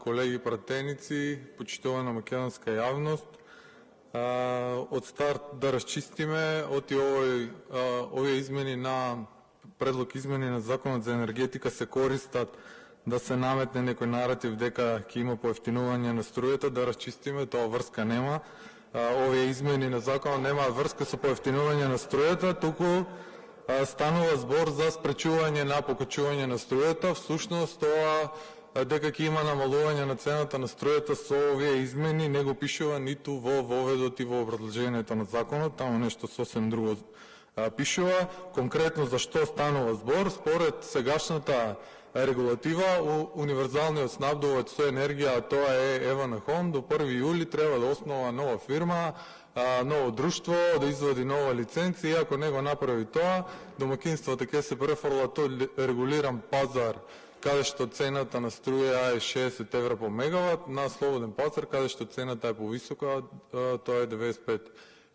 колеги пратеници, почитувана македонска јавност. Од старт да расчистиме оти овие измени на предлог измени на Законот за енергетика се користат да се наметне некој наратив дека ќе има поевтинување на струјата, да расчистиме, тоа врска нема. Овие измени на законот немаат врска со поевтинување на струјата, туку станува збор за спречување на покачување на струјата. Всушност тоа дека ќе има намалување на цената на струјата со овие измени не го пишува ниту во воведот и во образложението на законот, таму нешто сосем друго пишува. Конкретно за што станува збор? Според сегашната регулатива, универзалниот снабдувач со енергија, а тоа е Евана Хом, до 1 јули треба да основа нова фирма, ново друштво, да извади нова лиценција, и ако не го направи тоа, домакинствата ќе се префрлат од регулиран пазар, каде што цената на струја е 60 евра по мегават, на слободен пазар, каде што цената е повисока, тоа е 95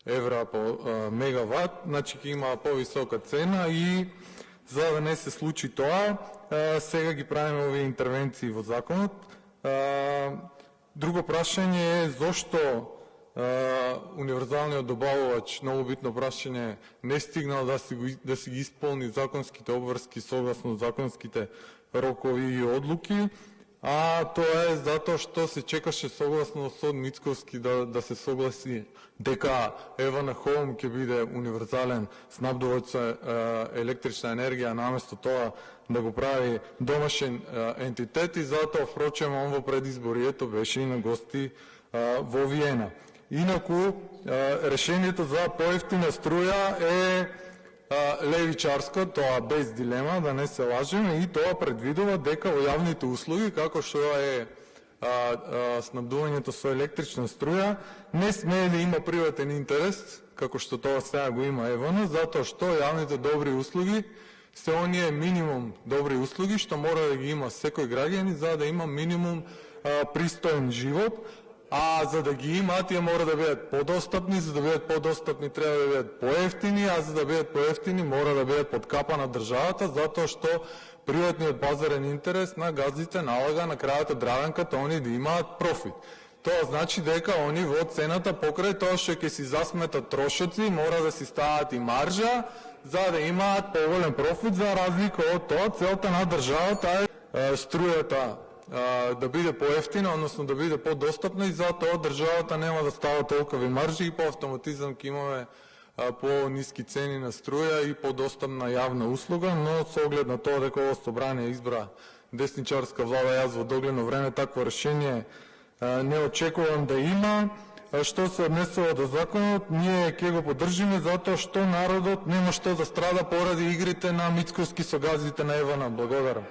евра по мегават, значи ќе има повисока цена и за да не се случи тоа, сега ги правиме овие интервенции во законот. Друго прашање е зошто универзалниот добавувач, многу битно прашање, не стигнал да си ги исполни законските обврски согласно законските рокови и одлуки, а тоа е затоа што се чекаше согласно со Мицковски да се согласи дека Евана Хом ќе биде универзален снабдувач со електрична енергија, наместо тоа да го прави домашен ентитет, и затоа впрочем он во предизборието беше и на гости во Виена. Инаку, решението за поевтина струја е левичарско, тоа без дилема, да не се лажеме, и тоа предвидува дека во јавните услуги, како што е снабдувањето со електрична струја, не смее да има приватен интерес, како што тоа сега го има Евана, затоа што јавните добри услуги се оние минимум добри услуги што мора да ги има секој граѓанин за да има минимум пристоен живот. А за да ги има, тие мора да бидат подостапни, за да бидат подостапни треба да бидат поевтини, а за да бидат поевтини мора да бидат под капа на државата, затоа што приватниот базарен интерес на газдите налага на крајот од дравенката они да имаат профит. Тоа значи дека они во цената покрај тоа што ќе си засметат трошоци, мора да си стават и маржа за да имаат поголем профит, за разлика од тоа целта на државата е струјата да биде поевтина, односно да биде подостапна, и затоа државата нема да става толкови маржи и по автоматизам ќе имаме по-ниски цени на струја и подостапна јавна услуга, но со оглед на тоа дека ово собрание избра десничарска влада, јас во догледно време такво решение не очекувам да има. Што се однесува до законот, ние ќе го поддржиме затоа што народот нема што да страда поради игрите на Мицковски со газите на Евана. Благодарам.